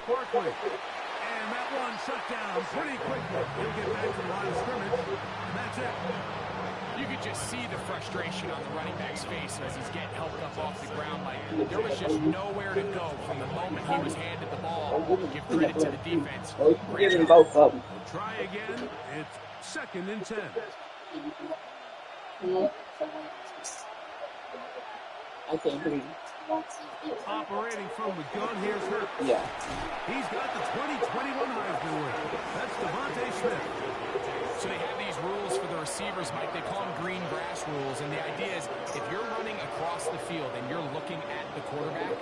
Barkley. And that one shut down pretty quickly. He'll get back to the line of scrimmage, and that's it. You could just see the frustration on the running back's face as he's getting helped up off the ground. Like, there was just nowhere to go from the moment he was handed the ball. Give credit to the defense. Give him both of them. Try again. It's 2nd and 10. I can't hear you. Operating from the gun, here's Hurts. Yeah. He's got the 2021 Heisman winner. That's Devontae Smith. So they have these rules for the receivers, Mike. They call them green grass rules. And the idea is if you're running across the field and you're looking at the quarterback,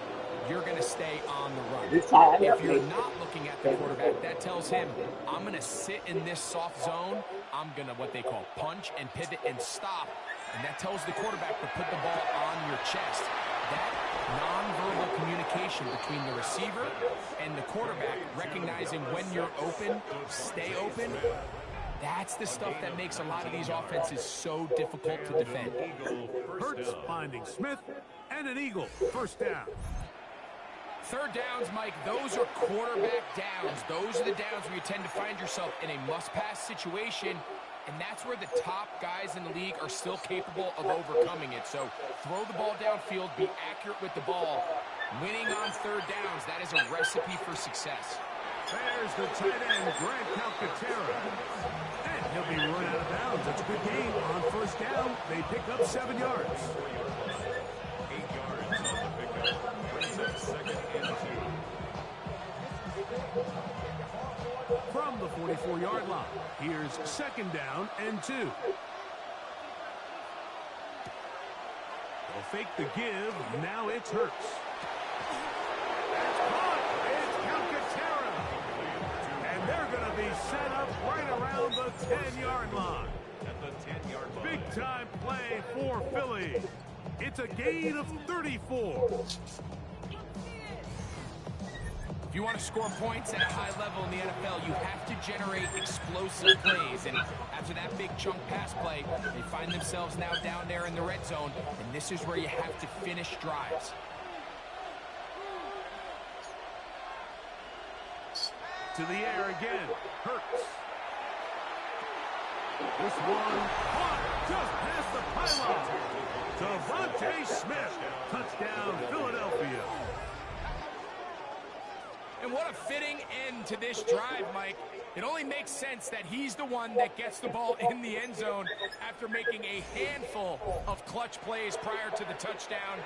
you're going to stay on the run. If you're not looking at the quarterback, that tells him, I'm going to sit in this soft zone. I'm going to, what they call, punch and pivot and stop. And that tells the quarterback to put the ball on your chest. That nonverbal communication between the receiver and the quarterback, recognizing when you're open, stay open, that's the stuff that makes a lot of these offenses so difficult to defend. Hurts finding Smith, and an eagle. First down. Third downs, Mike, those are quarterback downs. Those are the downs where you tend to find yourself in a must-pass situation, and that's where the top guys in the league are still capable of overcoming it. So throw the ball downfield, be accurate with the ball. Winning on third downs, that is a recipe for success. There's the tight end, Grant Calcaterra. And he'll be run out of bounds. It's a good game on first down. They pick up 7 yards. 8 yards on the pickup. Brings up 2nd and 2. From the 44-yard line, here's 2nd down and 2. They'll fake the give. Now it's Hurts. That's caught. It's Calcaterra. And they're going to be set up right around the 10-yard line. At the 10-yard line. Big-time play for Philly. It's a gain of 34. If you want to score points at a high level in the NFL, you have to generate explosive plays. And after that big chunk pass play, they find themselves now down there in the red zone. And this is where you have to finish drives. To the air again. Hurts. This one caught just past the pylon. Devontae Smith. Touchdown, Philadelphia. And what a fitting end to this drive, Mike. It only makes sense that he's the one that gets the ball in the end zone after making a handful of clutch plays prior to the touchdown.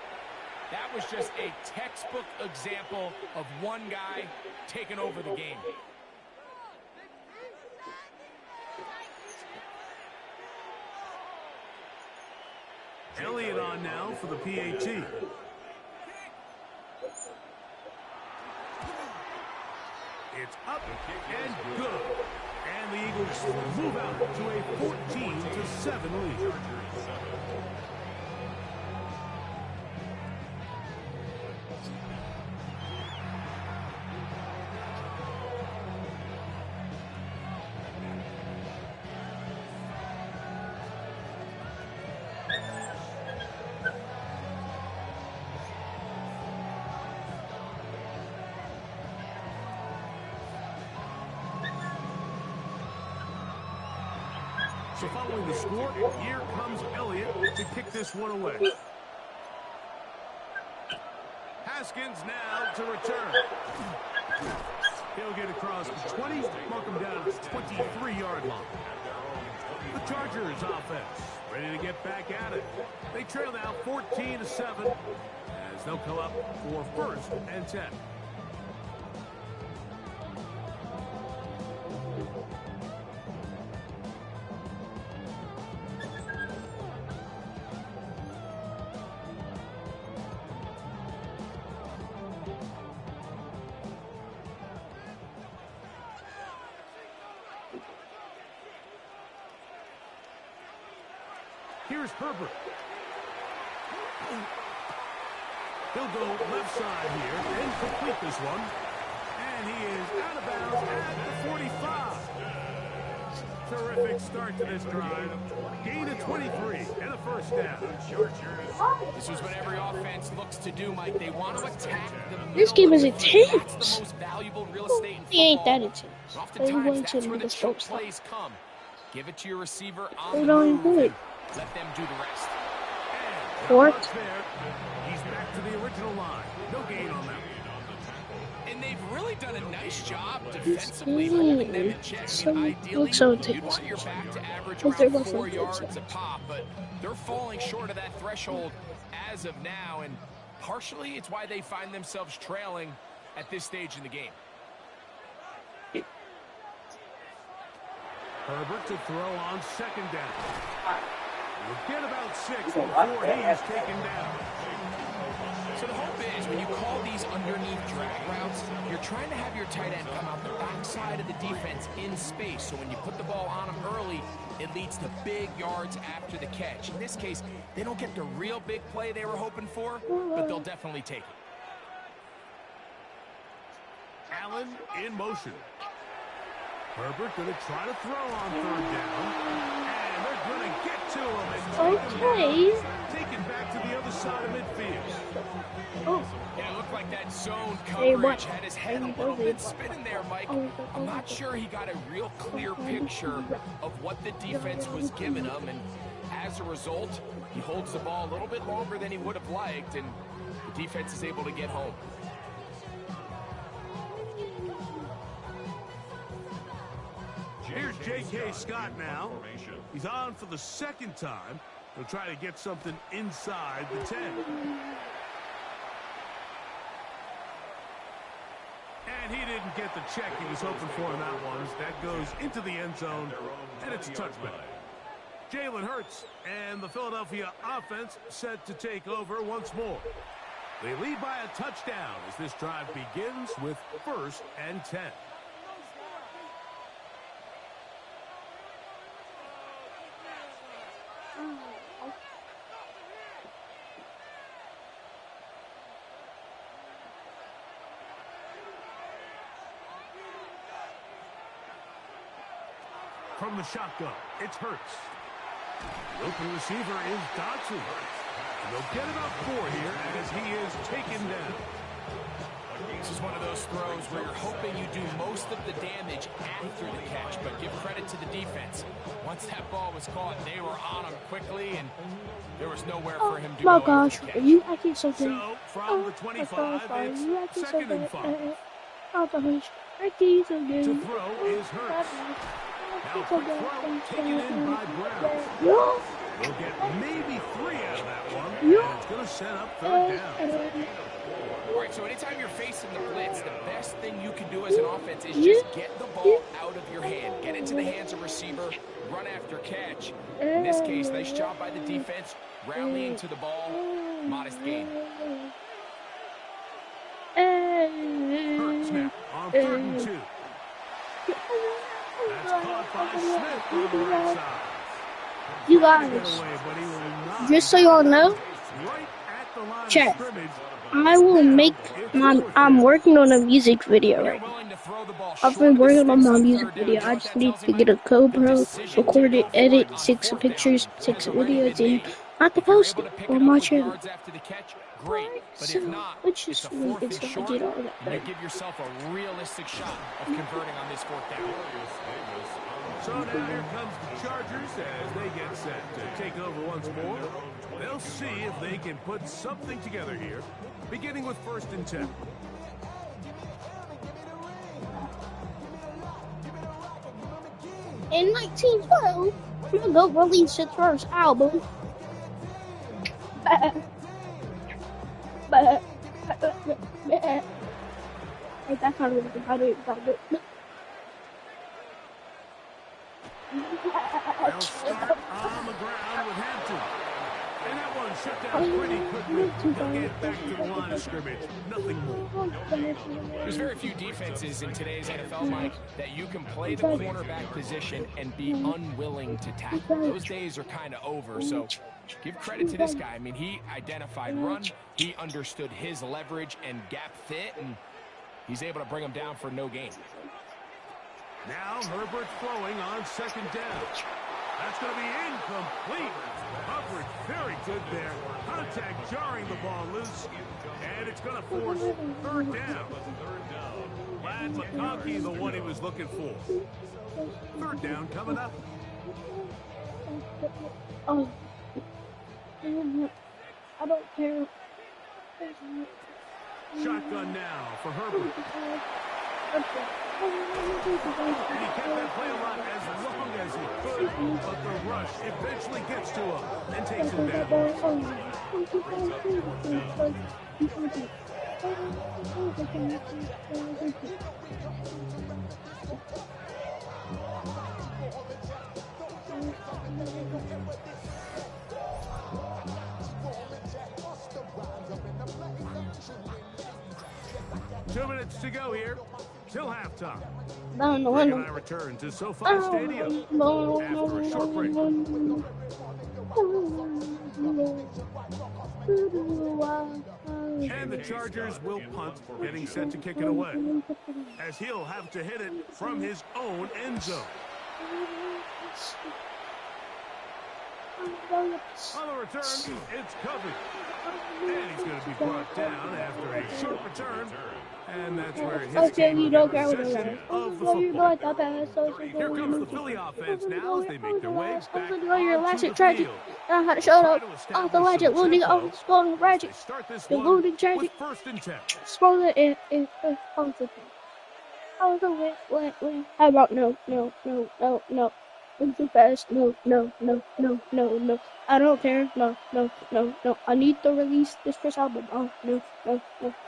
That was just a textbook example of one guy taking over the game. Elliott on now for the PAT. It's up and good. And the Eagles move out to a 14-7 lead. So following the score, here comes Elliott to kick this one away. Haskins now to return. He'll get across the 20, mark him down at the 23-yard line. The Chargers offense ready to get back at it. They trail now 14-7 as they'll come up for 1st and 10. Here's Herbert. He'll go left side here and complete this one. And he is out of bounds at the 45. Terrific start to this drive. Gain of 23 and a first down. This is what every offense looks to do, Mike. They want to attack the middle. This game is of the field. That's intense. the most valuable real estate in It ain't football. that intense. Oftentimes, that's where the choke plays come. Give it to your receiver on the don't move do it. and let them do the rest. Fourth. He's back to the original line. No gain on that. And they've really done a nice job defensively holding them in check. I mean, ideally, looks so you'd intense. want your back to average But they're around both 4 intense. yards a pop, but they're falling short of that threshold as of now, and partially it's why they find themselves trailing at this stage in the game. Herbert to throw on second down. We'll get about 6 before he is taken down. So the hope is when you call these underneath drag routes, you're trying to have your tight end come out the backside of the defense in space. So when you put the ball on him early, it leads to big yards after the catch. In this case, they don't get the real big play they were hoping for, but they'll definitely take it. Allen in motion. Herbert going to try to throw on third down. And they're going to get to him and take him back to the other side of midfield. Oh. Yeah, it looked like that zone Hey, coverage what? had his head a little bit spinning there, Mike. I'm not sure he got a real clear picture of what the defense was giving him, and as a result, he holds the ball a little bit longer than he would have liked, and the defense is able to get home. Here's J.K. Scott now. He's on for the second time. He'll try to get something inside the 10. And he didn't get the check he was hoping for in that one. That goes into the end zone, and it's a touchback. Jalen Hurts and the Philadelphia offense set to take over once more. They lead by a touchdown as this drive begins with 1st and 10. From the shotgun, it's Hurts. The open receiver is Dodson. And they'll get about 4 here as he is taken down. This is one of those throws where you're hoping you do most of the damage after the catch, but give credit to the defense. Once that ball was caught, they were on him quickly, and there was nowhere for him to go. Oh my gosh, are you acting something? So, from the 25, it's 2nd and 5. Oh gosh, acting something. To throw is Hurts. Now quick throw taken in by Brown. No. We'll get maybe 3 out of that one, and it's going to set up 3rd down. All right, so anytime you're facing the blitz, the best thing you can do as an offense is just get the ball out of your hand. Get into the hands of receiver, run after catch. In this case, nice job by the defense, rallying to the ball, modest gain. Hurts now on 3rd and 2. That's caught by Smith on the right side. You guys, just so y'all know, chat, I will make I'm working on a music video right now. I've been working on my music video. I just need to get a GoPro, record it, edit, take some pictures, take some videos, and I have to post it on my channel. Great, but So, if not, which it's is a really 4 feet excited short, to get all that and you done. give yourself a realistic shot of converting on this 4th down. So now here comes the Chargers as they get set to take over once more. They'll see if they can put something together here, beginning with 1st and 10. In 1912, my goat released its first album. Like, that's not really about it. They'll start on the ground with Hampton. And that one shut down pretty quickly. They'll get back to the line of scrimmage. Nothing more. There's very few defenses in today's NFL, Mike, that you can play the cornerback position and be unwilling to tackle. Those days are kind of over, so give credit to this guy. I mean, he identified run, he understood his leverage and gap fit, and he's able to bring him down for no gain. Now Herbert's throwing on second down. That's going to be incomplete. Coverage very good there. Contact jarring the ball loose. And it's going to force third down. Glad McConkey, the one he was looking for. Third down coming up. Oh, I don't care. Shotgun now for Herbert. And he kept that play alive as long as he could, but the rush eventually gets to him and takes him down. 2 minutes to go here. Till halftime. Greg and I return to SoFi Stadium after a short break. And the Chargers will punt, getting set to kick it away, as he'll have to hit it from his own end zone. On the return, it's Covey. And he's going to be brought down after a short return. And that's where it hits possession of the football. Here comes the Philly offense now as they make their way back onto the field. I had to show up off the legend, loading off, scrolling ratchet. The loading tragic. First and 10. Scrolling it off the thing. Oh, wait. How about no. I'm too fast. No. I don't care. No. I need to release this first album. Oh, no.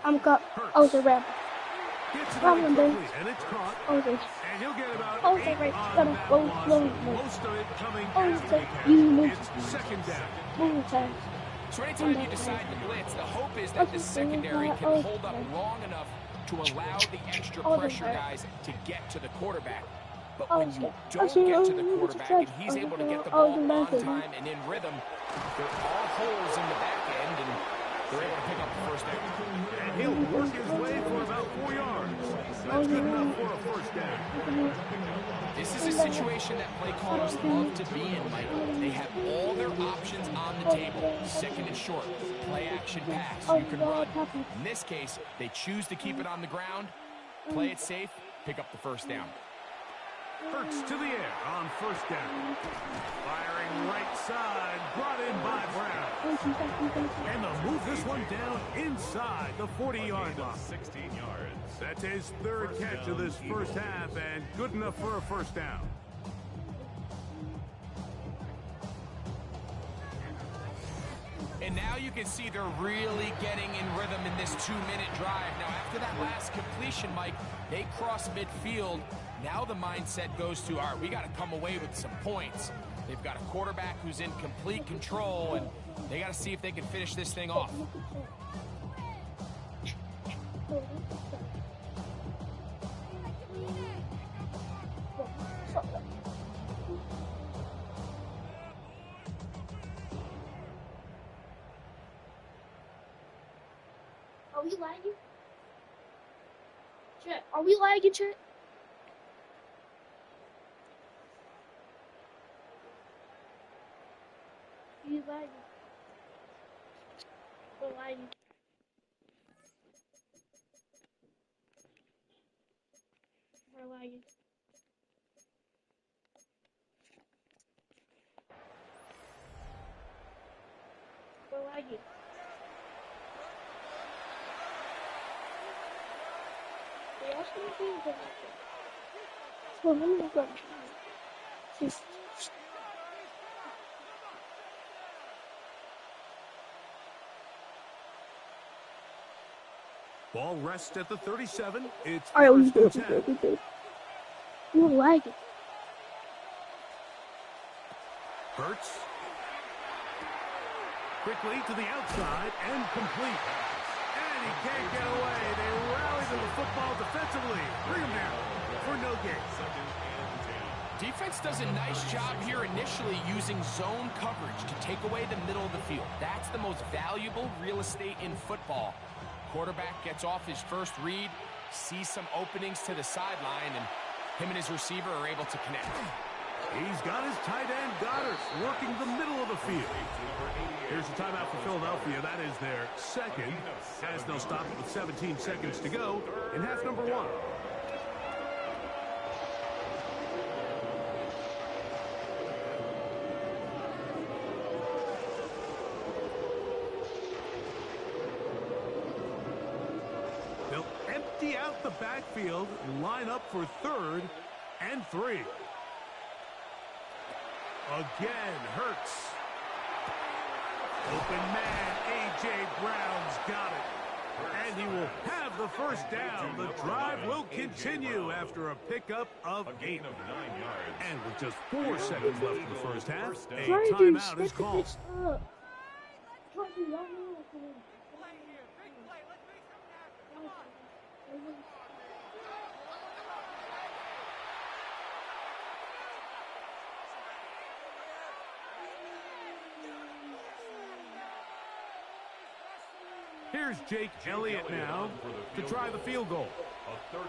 I'm caught. I was a rapper. Problem there. And it's caught. Okay. And he'll get about Oh, right. Gotta go. Most of it coming as as they can. It's second down. Move fast. So anytime you decide to blitz, the hope is that the secondary can hold up long enough to allow the extra pressure guys to get to the quarterback. But when you don't get to the quarterback and he's able to get the ball on time and in rhythm, there are all holes in the back end, and they're able to pick up the first down. And he'll work his way for about 4 yards. That's good enough for a first down. This is a situation that play callers love to be in, Michael. They have all their options on the table. Second and short, play action pass, you can run. In this case, they choose to keep it on the ground, play it safe, pick up the first down. Hurts to the air on first down. Firing right side, brought in by Brown. And they'll move this one down inside the 40-yard line. 16 yards. That's his third catch of this first half, and good enough for a first down. And now you can see they're really getting in rhythm in this 2-minute drive. Now, after that last completion, Mike, they cross midfield. Now the mindset goes to, all right, we got to come away with some points. They've got a quarterback who's in complete control, and they got to see if they can finish this thing off. Are we lagging? Chet, are we lagging, Chet? Are you lagging? We're lagging. We're lagging. We're lagging. Ball rests at the 37. It's all right, we first do and 10. it. We're lagging. Hurts. Quickly to the outside and complete. And he can't get away. They rally to the football defensively. Bring him down for no gain. Defense does a nice job here initially using zone coverage to take away the middle of the field. That's the most valuable real estate in football. Quarterback gets off his first read, sees some openings to the sideline, and Him and his receiver are able to connect. He's got his tight end, Goddard, working the middle of the field. Here's the timeout for Philadelphia. That is their second, as they'll stop it with 17 seconds to go in half number 1. They'll empty out the backfield, line up for 3rd and 3. Again, Hurts. Open man, A.J. Brown's got it. And he will have the first down. The drive will continue after a pickup of 8. And with just 4 seconds left in the first half, a timeout is called. Here's Jake Elliott now to try the field goal.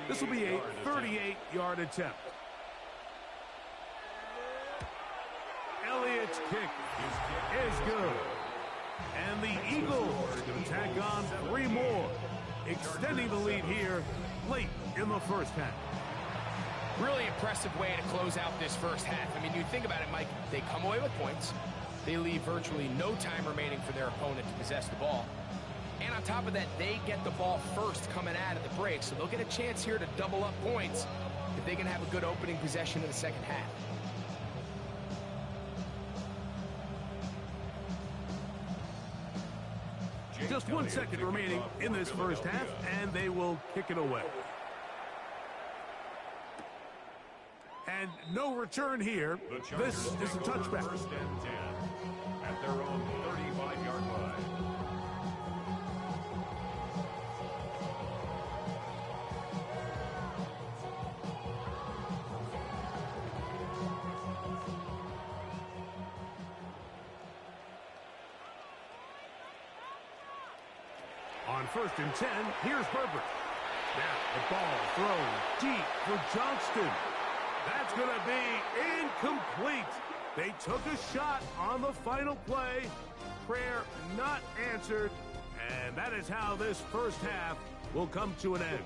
This will be a 38-yard attempt. Elliott's kick is good. And the Eagles going to tack on 3 more, extending the lead here late in the first half. Really impressive way to close out this first half. I mean, you think about it, Mike, they come away with points. They leave virtually no time remaining for their opponent to possess the ball. And on top of that, they get the ball first coming out of the break, so they'll get a chance here to double up points if they can have a good opening possession in the second half. Just 1 second remaining in this first half, and they will kick it away. And no return here. This is a touchback. 1st and 10 at their own 35-yard line. On 1st and 10, here's Herbert. Now the ball thrown deep for Johnston. That's going to be incomplete. They took a shot on the final play. Prayer not answered. And that is how this first half will come to an end.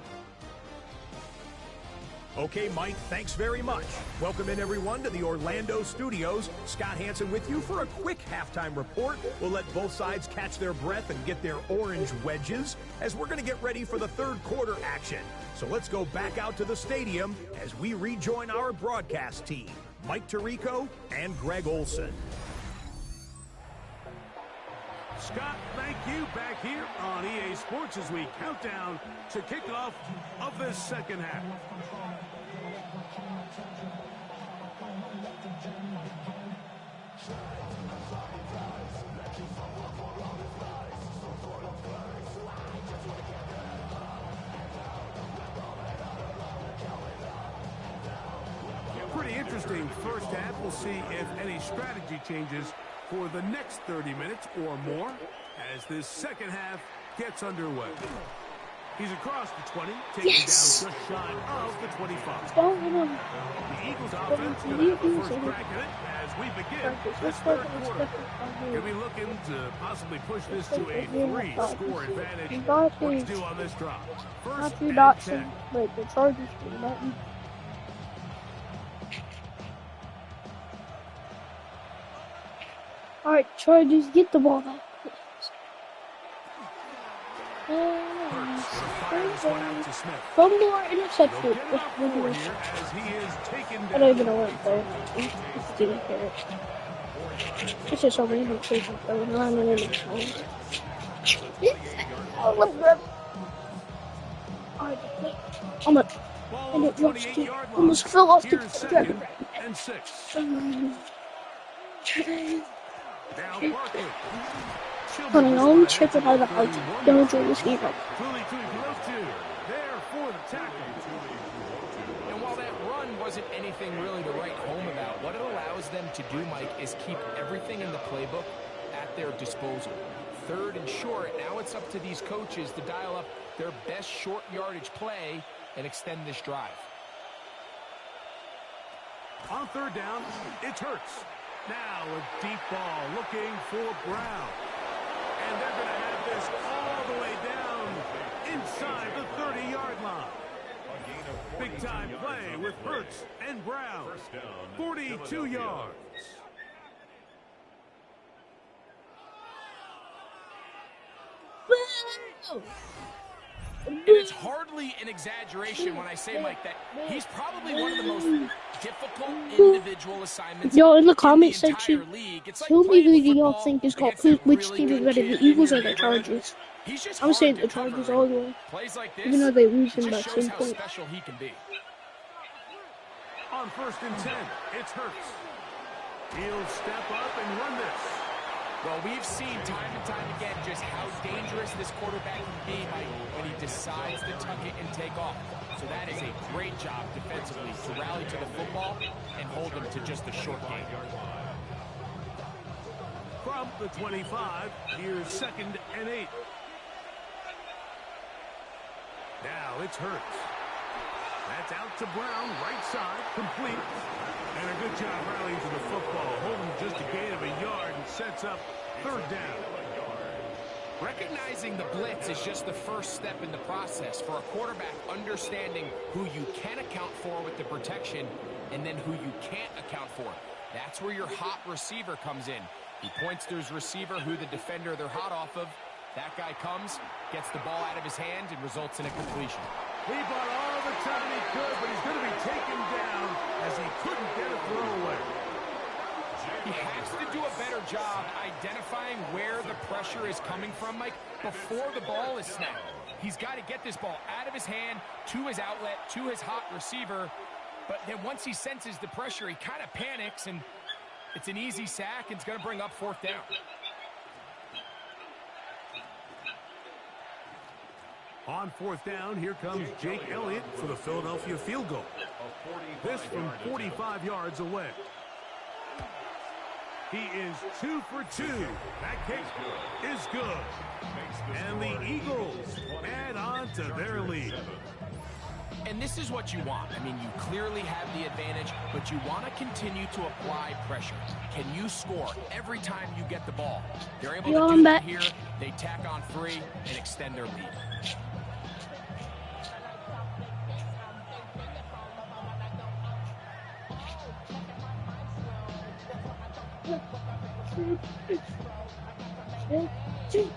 Okay, Mike, thanks very much. Welcome in, everyone, to the Orlando studios. Scott Hansen with you for a quick halftime report. We'll let both sides catch their breath and get their orange wedges as we're going to get ready for the 3rd quarter action. So let's go back out to the stadium as we rejoin our broadcast team, Mike Tirico and Greg Olson. Scott, thank you. Back here on EA Sports as we count down to kickoff of this second half. Pretty interesting first half. We'll see if any strategy changes for the next 30 minutes or more as this second half gets underway. He's across the 20, taking down just shy of the 25. The Eagles offense going to have the first crack at it as we begin this 3rd quarter. Going to be looking to possibly push this to a 3-score advantage. What to do on this drop? First and 10. Wait, the Chargers for Madden. Alright, Chargers, get the ball back. Fumble or interception. I don't even know what I'm saying. I didn't care. It's just a random station going on and in the phone. Oh, look, grab. And it rushed it. Almost fell off the ground. And 6. Honey, I want to check it out of how to enjoy this game. There for the tackle. And while that run wasn't anything really to write home about, what it allows them to do, Mike, is keep everything in the playbook at their disposal. 3rd and short, now it's up to these coaches to dial up their best short yardage play and extend this drive. On third down, it's Hurts. Now a deep ball looking for Brown. And they're going to have this all the way down inside the 30-yard line. Big-time play with Hurts and Brown. 42 yards. And it's hardly an exaggeration when I say, Mike, that he's probably one of the most difficult individual assignments Yo, in the the comment entire section, league. It's like tell me who playing do y'all football think is called against a which really team is good better, kid the Eagles in or your the neighborhood. Chargers? He's just I'm hard saying to the cover, Chargers and all the way, plays like this, even though they lose it in just about shows 10 how points. special he can be. On 1st and 10, it's Hurts. He'll step up and run this. Well, we've seen time and time again just how dangerous this quarterback can be, Mike, when he decides to tuck it and take off. So that is a great job defensively to rally to the football and hold him to just a short gain. From the 25, here's 2nd and 8. Now it's Hurts. That's out to Brown, right side, complete. And a good job rallying to the football, holding just a gain of a yard and sets up 3rd down. Recognizing the blitz is just the first step in the process for a quarterback, understanding who you can account for with the protection and then who you can't account for. That's where your hot receiver comes in. He points to his receiver, who the defender they're hot off of. That guy comes, gets the ball out of his hand, and results in a completion. He bought all the time he could, but he's going to be taken down as he couldn't get a throw away. He has to do a better job identifying where the pressure is coming from, Mike, before the ball is snapped. He's got to get this ball out of his hand, to his outlet, to his hot receiver. But then once he senses the pressure, he kind of panics, and it's an easy sack, and it's going to bring up 4th down. On 4th down, here comes Jake Elliott for the Philadelphia field goal. This from 45 yards away. He is 2 for 2. That kick is good. And the Eagles add on to their lead. And this is what you want. I mean, you clearly have the advantage, but you want to continue to apply pressure. Can you score every time you get the ball? They're able to do that here. They tack on 3 and extend their lead.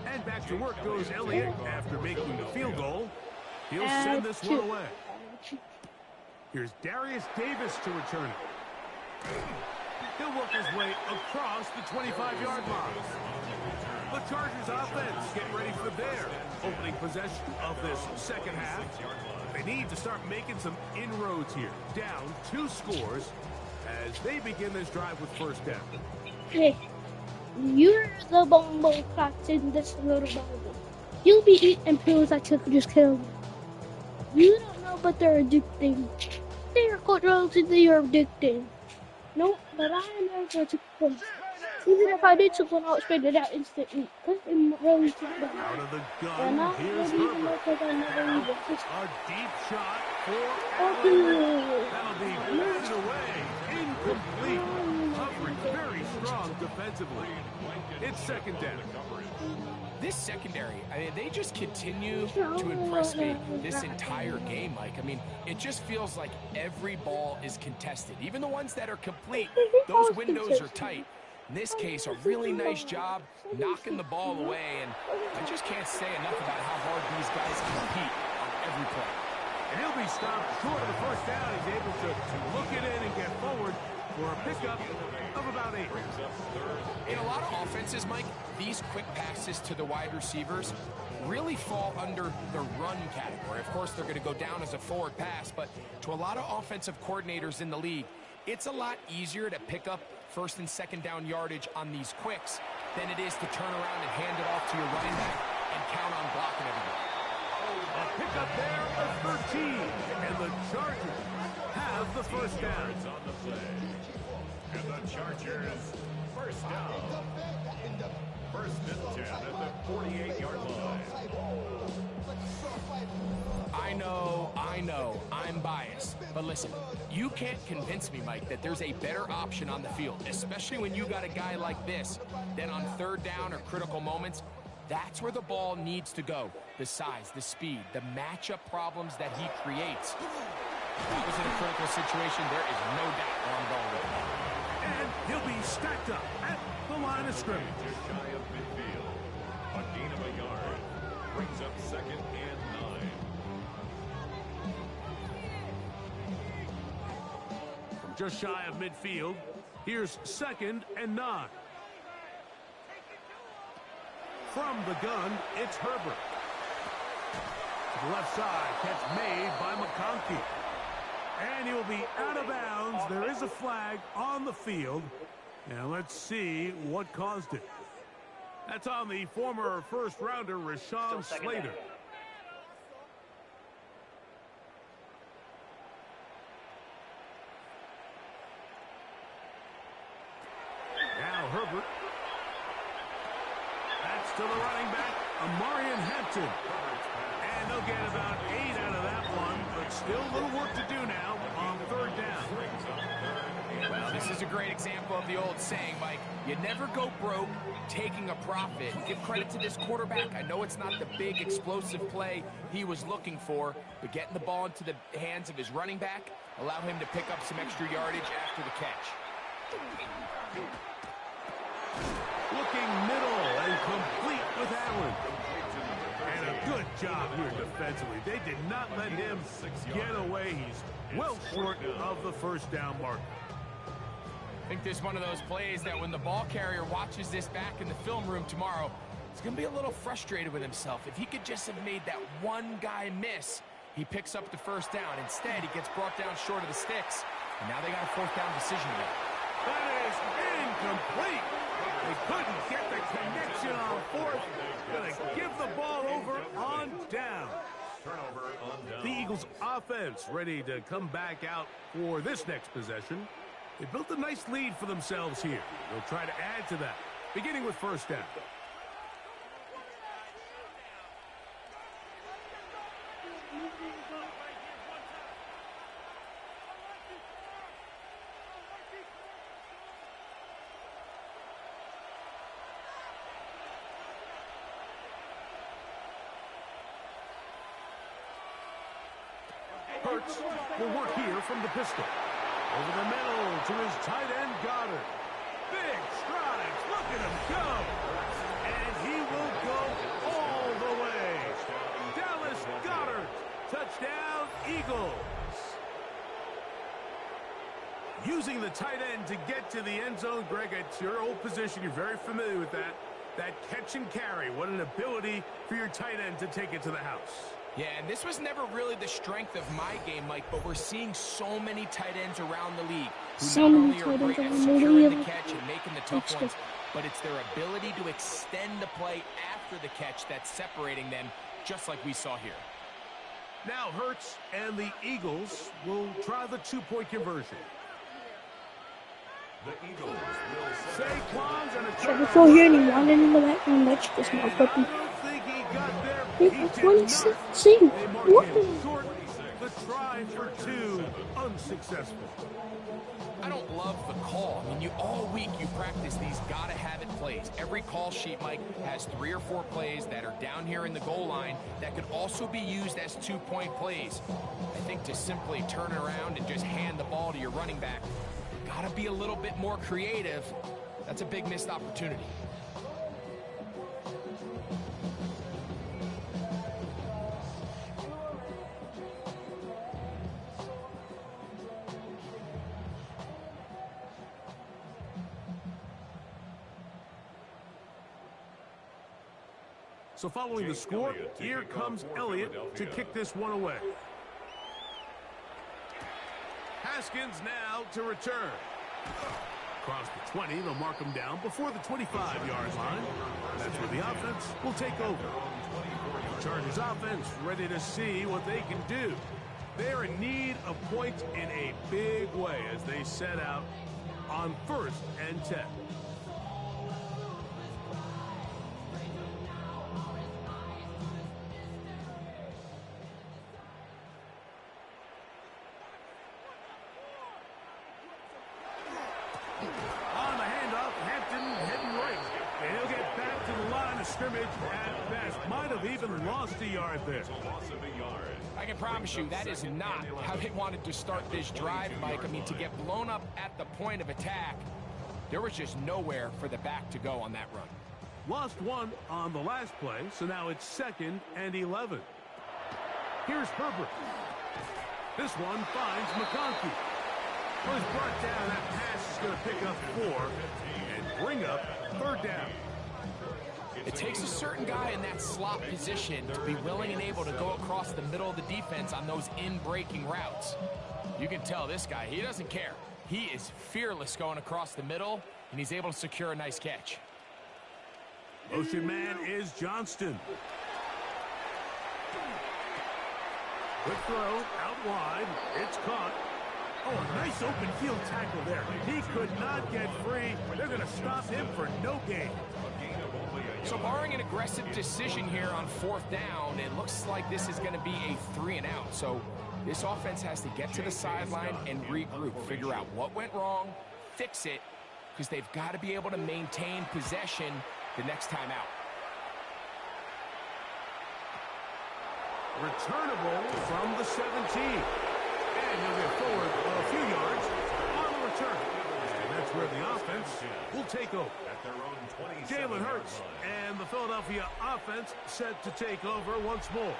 And back to work goes Elliott after making the field goal. He'll send this one away. Here's Darius Davis to return it. He'll work his way across the 25-yard line. The Chargers offense getting ready for their opening possession of this second half. They need to start making some inroads here. Down 2 scores as they begin this drive with 1st down. Hey, you're the bonbon clots in this little Bible. You'll be eating pills that could just kill you. You don't know, but they're addicting. They're called drugs and they are addicting. Nope, but I never took one. Even if I did took one, I'll spit it out instantly. Cause I'm really too bad. Out of the And gun, I here's really Herbert. know because I never even just A deep shot for okay. Allen. That'll be batted away. Incomplete. Coverage very strong defensively. It's 2nd down. This secondary, I mean, they just continue to impress me this entire game, Mike. I mean, it just feels like every ball is contested. Even the ones that are complete, those windows are tight. In this case, a really nice job knocking the ball away, and I just can't say enough about how hard these guys compete on every play. And he'll be stopped short of the 1st down. He's able to look it in and get forward for a pickup of about 8. In a lot of offenses, Mike, these quick passes to the wide receivers really fall under the run category. Of course, they're going to go down as a forward pass, but to a lot of offensive coordinators in the league, it's a lot easier to pick up 1st and 2nd down yardage on these quicks than it is to turn around and hand it off to your running back and count on blocking everything. A pickup there of 13, and the Chargers have the 1st down. And the Chargers, 1st down. 1st and 10 at the 48-yard line. I know, I'm biased. But listen, you can't convince me, Mike, that there's a better option on the field, especially when you got a guy like this, then on third down or critical moments, that's where the ball needs to go. The size, the speed, the matchup problems that he creates. If that was in a critical situation, there is no doubt where I'm going with it. And he'll be stacked up at the line of scrimmage. Just shy of midfield. A gain of a yard. Brings up 2nd and 9. From just shy of midfield, here's 2nd and 9. From the gun, it's Herbert. To the left side, catch made by McConkey. And he'll be out of bounds. There is a flag on the field. Now let's see what caused it. That's on the former first-rounder, Rashawn Slater. Now Herbert. That's to the running back, Amarian Hampton. And they'll get about 8 out of that one, but still a little work to do now on third down. Well, this is a great example of the old saying, Mike. You never go broke taking a profit. Give credit to this quarterback. I know it's not the big explosive play he was looking for, but getting the ball into the hands of his running back, allow him to pick up some extra yardage after the catch. Looking middle and complete with Allen. And a good job here defensively. They did not let him get away. He's well short of the first down mark. I think this is one of those plays that when the ball carrier watches this back in the film room tomorrow, he's going to be a little frustrated with himself. If he could just have made that one guy miss, he picks up the first down. Instead, he gets brought down short of the sticks, and now they got a fourth down decision to make. That is incomplete. They couldn't get the connection on fourth. Going to give the ball over on down. Turnover on down. The Eagles offense ready to come back out for this next possession. They built a nice lead for themselves here. They'll try to add to that, beginning with first down. Hurts will work here from the pistol. Over the middle to his tight end, Goddard. Big strides. Look at him go. And he will go all the way. Dallas Goddard. Touchdown, Eagles. Using the tight end to get to the end zone, Greg, it's your old position. You're very familiar with that. That catch and carry. What an ability for your tight end to take it to the house. Yeah, and this was never really the strength of my game, Mike, but we're seeing so many tight ends around the league who not only are great at securing the catch and making the tough ones, but it's their ability to extend the play after the catch that's separating them, just like we saw here. Now Hurts and the Eagles will try the two-point conversion. The Eagles will Saquon's and a Should we go here and you want it in the background? Let's just not put them. It's 2016. What? The try for 2, unsuccessful. I don't love the call. I mean, all week you practice these gotta-have-it plays. Every call sheet, Mike, has 3 or 4 plays that are down here in the goal line that could also be used as two-point plays. I think to simply turn around and just hand the ball to your running back, gotta be a little bit more creative. That's a big missed opportunity. So following the score, here comes Elliott to kick this one away. Haskins now to return. Across the 20, they'll mark him down before the 25-yard line. That's where the offense will take over. The Chargers offense ready to see what they can do. They're in need of points in a big way as they set out on 1st and 10. On the handoff, Hampton heading right. And he'll get back to the line of scrimmage at best. Might have even lost a yard there. I can promise you that is not how they wanted to start this drive, Mike. I mean, to get blown up at the point of attack, there was just nowhere for the back to go on that run. Lost one on the last play, so now it's 2nd and 11. Here's Herbert. This one finds McConkey. Well, he's brought down. That pass is going to pick up 4 and bring up 3rd down. It takes a certain guy in that slot position to be willing and able to go across the middle of the defense on those in-breaking routes. You can tell this guy, he doesn't care. He is fearless going across the middle, and he's able to secure a nice catch. Motion man is Johnston. Quick throw out wide. It's caught. Oh, a nice open field tackle there. He could not get free. They're going to stop him for no gain. So barring an aggressive decision here on 4th down, it looks like this is going to be a 3 and out. So this offense has to get to the sideline and regroup, figure out what went wrong, fix it, because they've got to be able to maintain possession the next time out. Returnable from the 17. And he'll get forward a few yards on the return. And that's where the offense will take over. Jalen Hurts and the Philadelphia offense set to take over once more.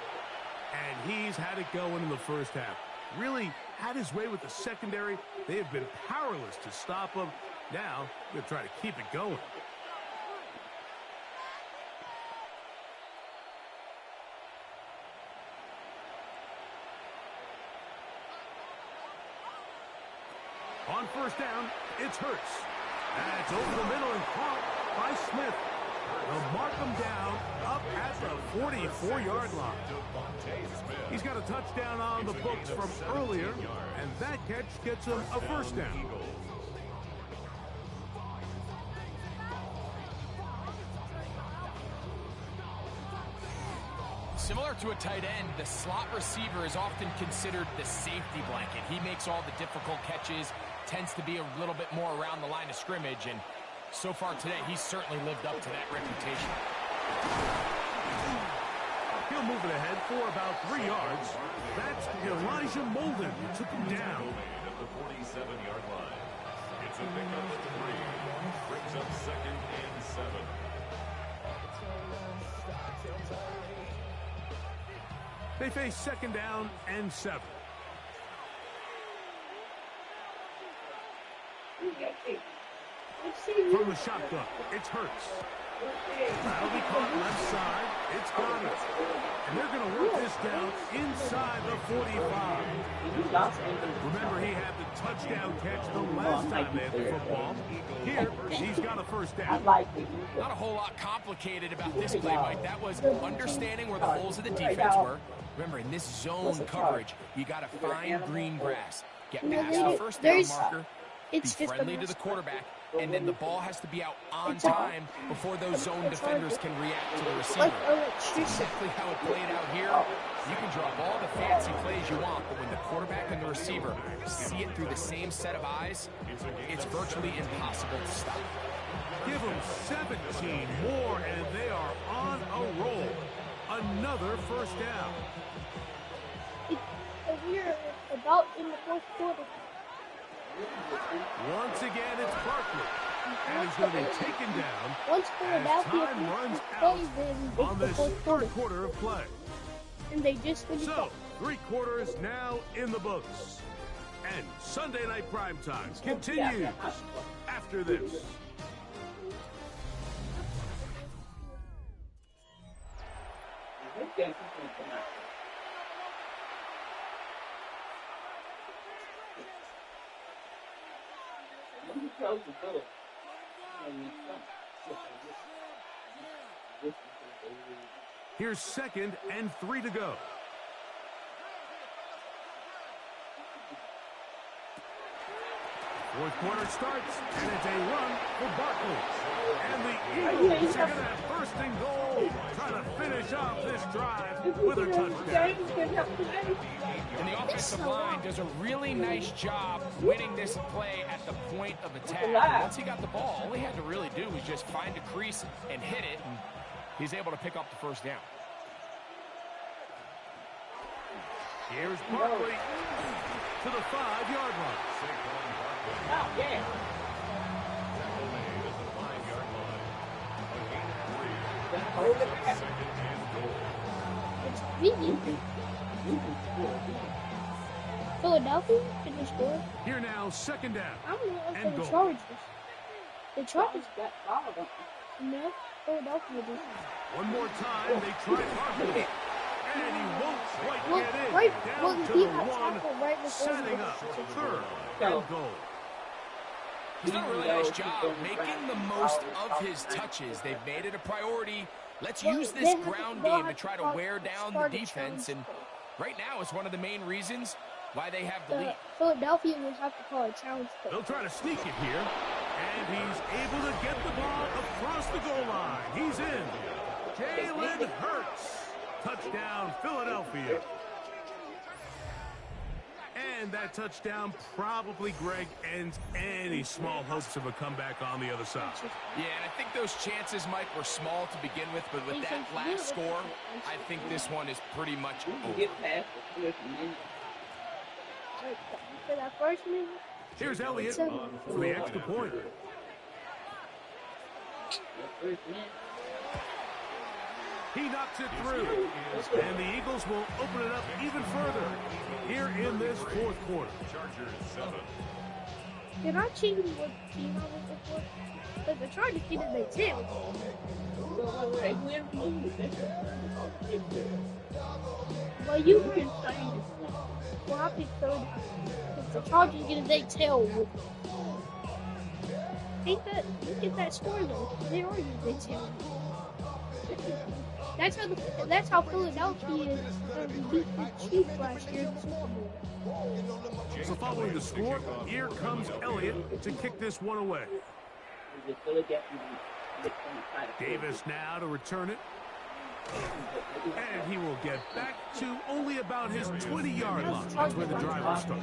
And he's had it going in the first half. Really had his way with the secondary. They have been powerless to stop him. Now, they're trying to keep it going. On 1st down, it's Hurts. That's over the middle and caught by Smith. They'll mark him down up at the 44-yard line. He's got a touchdown on the books from earlier, and that catch gets him a 1st down. Similar to a tight end, the slot receiver is often considered the safety blanket. He makes all the difficult catches, tends to be a little bit more around the line of scrimmage, and so far today, he's certainly lived up to that reputation. He'll move it ahead for about 3 yards. That's Elijah Molden who took him down. At the 47-yard line. It's a pickup of 3. Brings up 2nd and 7. They face 2nd down and 7. From the shotgun, it's Hurts. That'll be caught left side. It's got it. And they're going to work this down inside the 45. Remember, he had the touchdown catch the last time they had the football. Here, he's got a 1st down. Not a whole lot complicated about this play, Mike. That was understanding where the holes of the defense were. Remember, in this zone coverage, you got to find green grass. Get past the 1st down marker. Be friendly to the quarterback, and then the ball has to be out on time before those zone defenders can react to the receiver. That's exactly how it played out here. You can draw all the fancy plays you want, but when the quarterback and the receiver see it through the same set of eyes, it's virtually impossible to stop. Give them 17 more, and they are on a roll. Another 1st down. We're about in the 4th quarter. Once again, it's Barkley. And he's going to be taken down Once as time runs out on this 3rd quarter of play. And they just finished So, up. 3 quarters now in the books. And Sunday Night Primetime continues after this. Here's 2nd and 3 to go. Fourth quarter starts, and it's a run for Barkley. And the Eagles are going to have first and goal, trying to finish off this drive with a touchdown. And the offensive line does a really nice job winning this play at the point of attack. And once he got the ball, all he had to really do was just find a crease and hit it, and he's able to pick up the first down. Here's Barkley to the 5-yard line. Oh, yeah. It's really Philadelphia can score. Here now, second down. I don't know And if the goal. Chargers. The Chargers. Got all of them. No, Philadelphia did. One more time, they try Barkley. And he won't quite Well, get in. right, Down well, to he the got 1, tackled right before setting the up interception. third and goal. He's done a really nice job making the most of his touches. They've made it a priority. Let's use this ground game to try to wear down the defense. And right now, it's one of the main reasons why they have the lead. Philadelphia will have to call a challenge play. They'll try to sneak it here. And he's able to get the ball across the goal line. He's in. Jalen Hurts. Touchdown, Philadelphia. And that touchdown probably, Greg, ends any small hopes of a comeback on the other side. Yeah, and I think those chances, Mike, were small to begin with, but with that last score, I think this one is pretty much over. Get past the first minute. For that first minute, Here's Elliott for the extra point. The first minute. He knocks it through. And the Eagles will open it up even further here in this fourth quarter. Chargers 7. did I change what team I was before? But the Chargers didn't make sense. They win lose. Well, you can say, well, I picked third. If the Chargers get a big tail, ain't that, look at that score though. They are getting a big tail. That's how Philadelphia beat the Chiefs last year in the Super Bowl. So following the score, here comes Elliott to kick this one away. Davis now to return it. And he will get back to only about his 20-yard line. That's where the drive will start.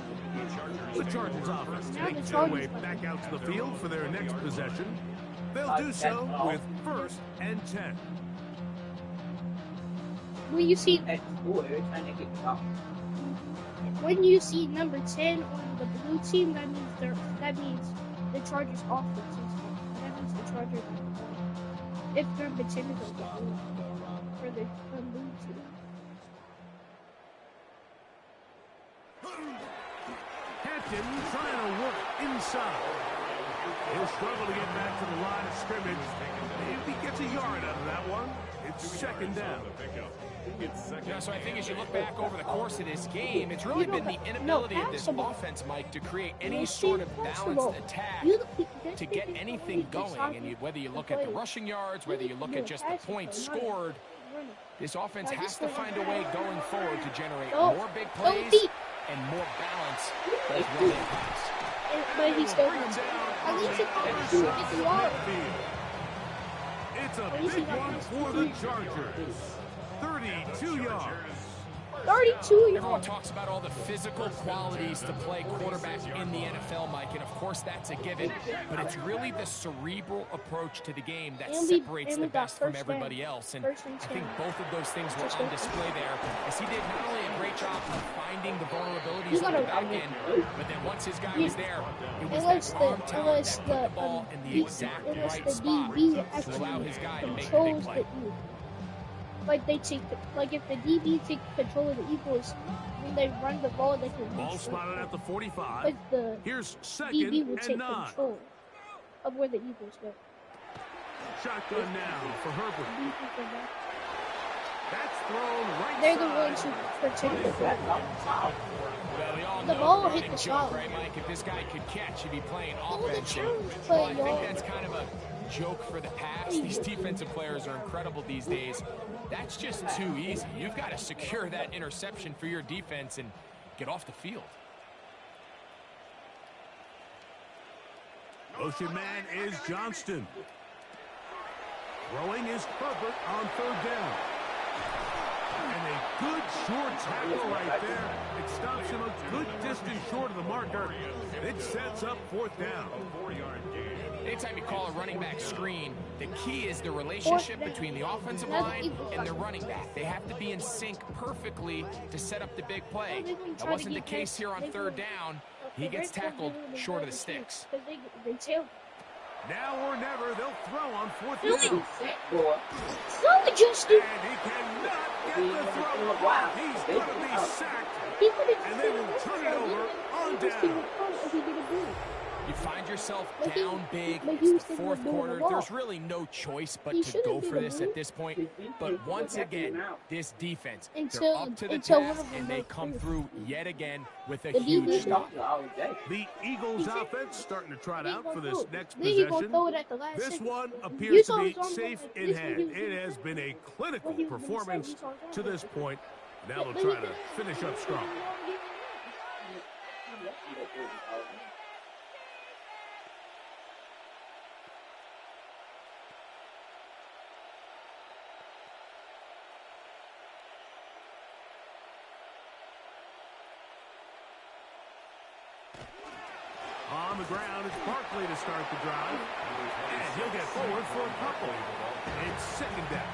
The Chargers offense makes their way back out to the field for their next possession. They'll do so with 1st and 10. When you see number 10 on the blue team, that means the Chargers offense is good. That means the Chargers are good. If number 10 is on the blue for the blue team. Hampton trying to work inside. He'll struggle to get back to the line of scrimmage. If he gets a yard out of that one, it's second down. Yeah, so I think as you look back over the course of this game, it's really been the inability of this offense, Mike, to create any sort of balanced attack to get anything going. And whether you look at the rushing yards, whether you look at just the points scored, this offense has to find a way going forward to generate more big plays and more balance as well as pass. But he still wins. At least it's long. It's a big one for the Chargers. 32 yards. 32 Everyone yards. talks about all the physical qualities to play quarterback in the NFL, Mike, and of course that's a given, but it's really the cerebral approach to the game that separates the best from everybody else, and I think both of those things were on display there, as he did not only a great job of finding the vulnerabilities on the back end, but then once his guy was there, it was that arm talent that put the ball in the exact right spot to allow his guy to make the big play. Like if the DB take control of the Eagles, when they run the ball, they can Ball spotted at the 45. But the Here's second DB will and take 9. control of where the Eagles go. Shotgun now for Herbert. That's thrown right They're side. the ones who protect the ball. Well, we all The know ball the hit running the joke, solid. right, Mike? If this guy could catch, he'd be playing Oh, the offense. challenge Well, play, I think y'all. that's kind of a joke for the past. These defensive players are incredible these days. That's just too easy. You've got to secure that interception for your defense and get off the field. Motion man is Johnston. Throwing is Herbert on third down. And a good short tackle right there. It stops him a good distance short of the marker. It sets up fourth down. Anytime you call a running back screen, the key is the relationship between the offensive line and the running back. They have to be in sync perfectly to set up the big play. That wasn't the case here on third down. He gets tackled short of the sticks. Now or never, they'll throw on fourth down. So Justin. And he cannot get the throw. He's going to be sacked. And they will turn it over on down. You find yourself down big. It's the fourth quarter. There's really no choice but to go for this at this point. But once again, this defense, they're up to the task, and they come through yet again with a huge stop. The Eagles offense starting to trot out for this next possession. This one appears to be safe in hand. It has been a clinical performance to this point. Now they'll try to finish up strong. On the ground, it's Barkley to start the drive. And he'll get forward for a couple. It's second down.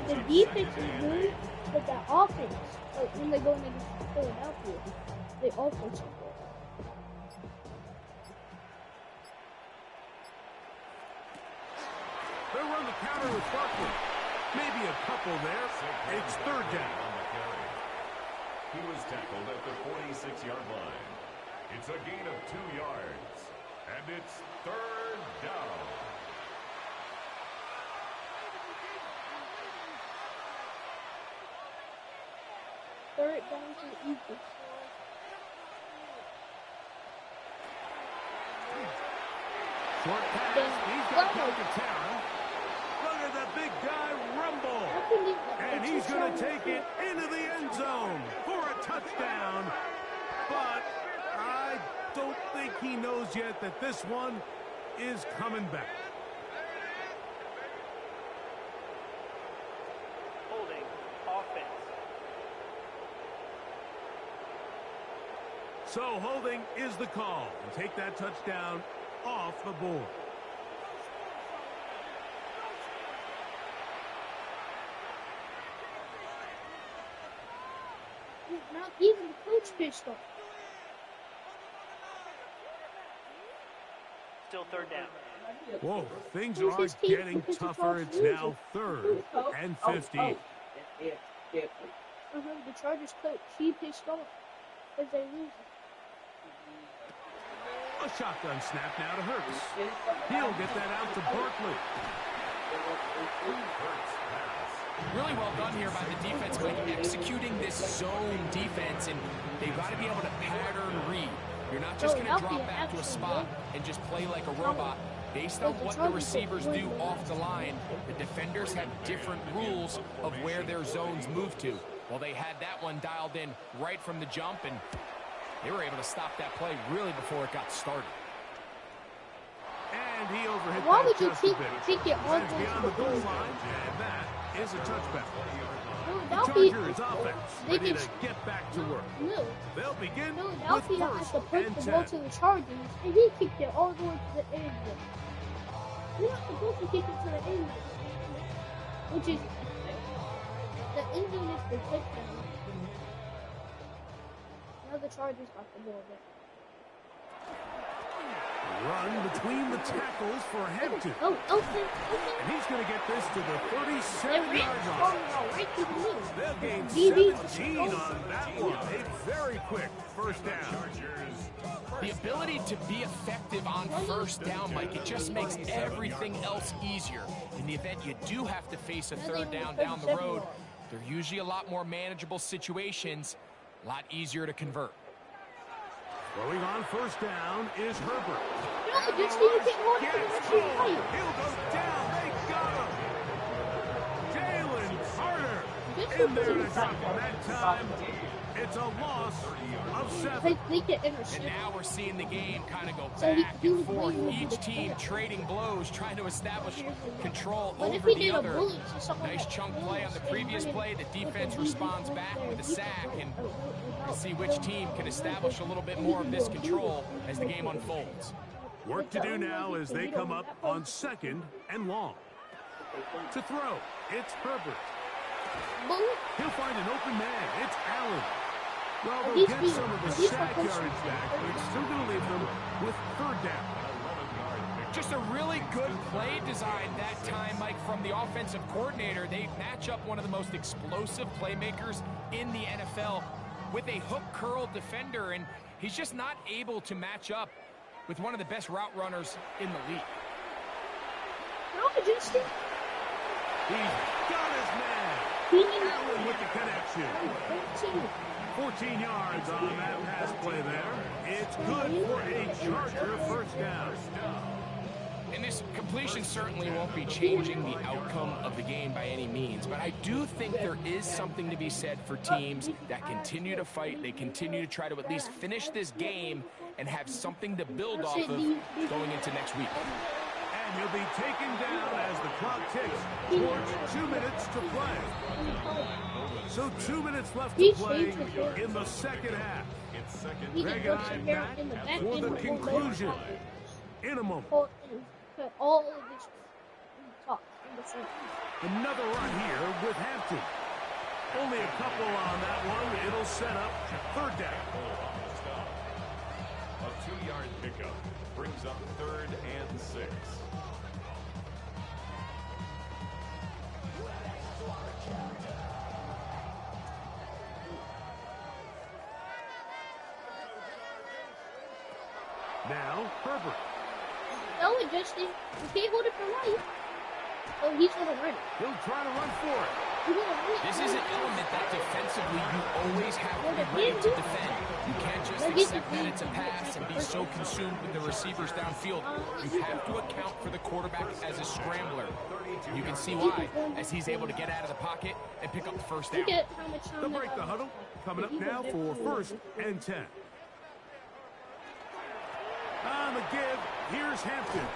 The defense is good, but the offense, like when they go against Philadelphia, the offense is good. They'll run the counter with Barkley. Maybe a couple there. It's third down. He was tackled at the 46-yard line. It's a gain of 2 yards. And it's third down. Third down to the Eagles. Short pass. He's got Calcaterra. Look at the big guy rumble. And he's going to take it into the end zone for a touchdown. But I don't think he knows yet that this one is coming back. Holding offense. So holding is the call. And take that touchdown off the board. Not even the coach pistol. Still third down. Whoa, things are getting tougher. It's now third and 15. The Chargers coach, he pissed off because they lose. A shotgun snap now to Hurts. He'll get that out to Barkley. Really well done here by the defense by executing this zone defense, and they've got to be able to pattern read. You're not just going to drop back to a spot and just play like a robot. Based on what the receivers do off the line, the defenders have different rules of where their zones move to. Well, they had that one dialed in right from the jump, and they were able to stop that play really before it got started. And he overhit Why that would you just a bit. take it all the way Beyond to the the goal goal? line, and that is a touchback. The Philadelphia, Chargers offense they ready can to get back to work. no. They'll begin with Philadelphia has first to push and the ball 10. to the Chargers, and he kicked it all the way to the end zone. You're not supposed to kick it to the end zone, which is the end zone is the touchdown. Now the Chargers got the ball back. Run between the tackles for Hampton. Oh, okay. And he's going to get this to the They 37-yard ran line. right to the middle. They'll gain DB. 17 on that one. A very quick first down. The ability to be effective on first down, Mike, it just makes everything else easier. In the event you do have to face a third down the road, they're usually a lot more manageable situations, a lot easier to convert. Throwing on first down is Herbert. No, just need to get more to the Gets rushing home. play. He'll go down. They got him. Jalen Carter. In there to drop it that time. It's a loss of 7. And now we're seeing the game kind of go back and forth. Each team trading blows, trying to establish control over the other. Nice chunk play on the previous play. The defense responds back with a sack, and we'll see which team can establish a little bit more of this control as the game unfolds. Work to do now as they come up on 2nd and long. To throw, it's Herbert. He'll find an open man. It's Allen. Well, they'll get some of the sack yards back, but it's still going to leave them with 3rd down. Just a really good play design that time, Mike, from the offensive coordinator. They match up one of the most explosive playmakers in the NFL with a hook curl defender, and he's just not able to match up with one of the best route runners in the league. He's got his man. Allen with the connection. 14 yards on that pass play there. It's good for a Charger 1st down. And this completion certainly won't be changing the outcome of the game by any means, but I do think there is something to be said for teams that continue to fight. They continue to try to at least finish this game and have something to build off of going into next week. And he'll be taken down as the clock ticks towards 2 minutes to play. So 2 minutes left to play in the 2nd half. Greg and I back for the conclusion in a moment. All of this talk in the front. Another run here with Hampton. Only a couple on that one. It'll set up 3rd down. A 2-yard pickup brings up 3rd and 6. Now, Herbert. No, it just is. You can't hold it for life. Oh, he's going to run it. He'll try to run for it. This is an element that defensively you always have to be ready to defend. You can't just accept that it's a pass and be so consumed with the receivers downfield. You have to account for the quarterback as a scrambler. You can see why, as he's able to get out of the pocket and pick up the 1st down. They'll break the huddle. Coming up now for 1st and 10. On the give, here's Hampton.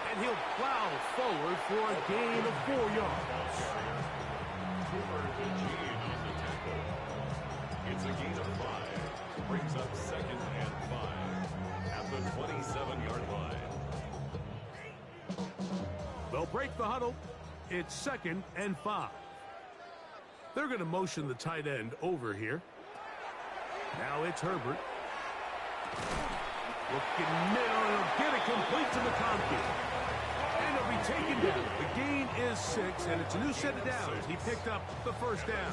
And he'll plow forward for a gain of 4 yards. It's a gain of 5. Brings up 2nd and 5 at the 27-yard line. They'll break the huddle. It's 2nd and 5. They're going to motion the tight end over here. Now it's Herbert. Looking middle, he'll get it complete to McConkey. And he'll be taken down. The gain is 6, and it's a new set of downs. He picked up the 1st down.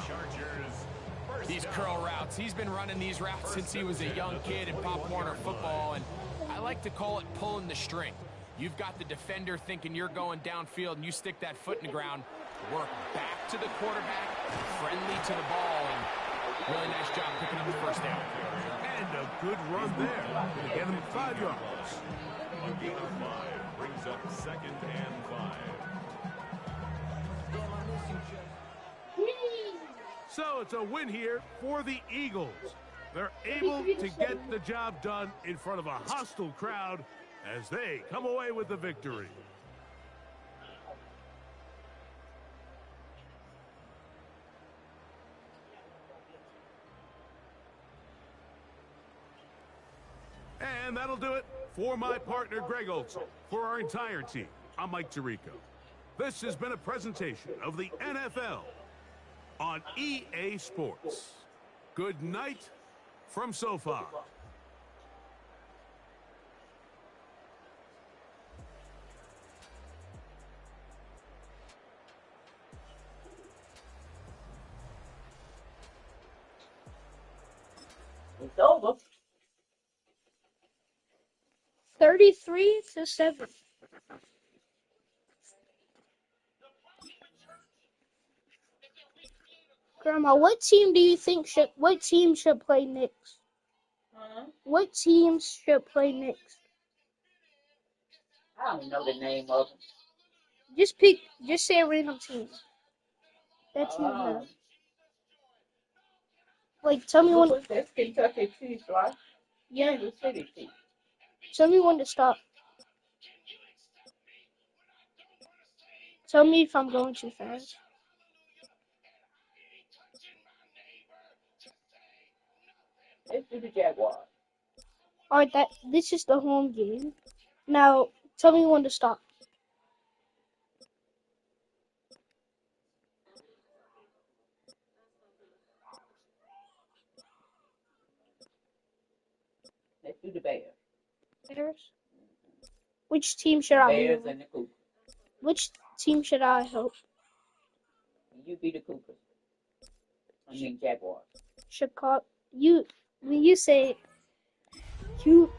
These curl routes, he's been running these routes since he was a young kid in Pop Warner football, and I like to call it pulling the string. You've got the defender thinking you're going downfield, and you stick that foot in the ground, work back to the quarterback, friendly to the ball, and really nice job picking up the 1st down. And a good run there to get him 5 yards. A gain of 5 brings up 2nd and 5. So it's a win here for the Eagles. They're able to get the job done in front of a hostile crowd as they come away with the victory. And that'll do it for my partner, Greg Olson. For our entire team, I'm Mike Tirico. This has been a presentation of the NFL on EA Sports. Good night from SoFi. It's over. 33-7. Grandma, what team should play next? What teams should play next? I don't know the name of them. Just say a random team that you know. Like, tell me when. That's Kentucky Chiefs, right? Yeah. Kansas City Chiefs. Tell me when to stop. Tell me if I'm going too fast. Let's do the Jaguars. Alright, this is the home game. Now, tell me when to stop. Let's do the Bears. Bears? Which team should I Bears be? and the Cougars. Which team should I help? You be the Cougars. I mean Jaguars. Chicago. When you say you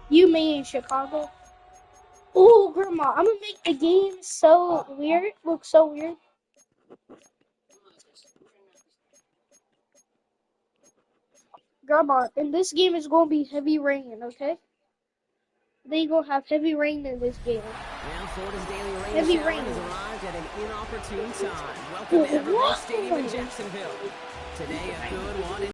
mean Chicago? Oh, Grandma, I'm gonna make the game so weird. Look so weird. Grandma, and this game is gonna be heavy rain, okay? They gonna have heavy rain in this game. Now Florida's daily rain Heavy shower rain. has arrived at an inopportune time. Welcome to Evergreen Stadium in Jacksonville. Today a good one.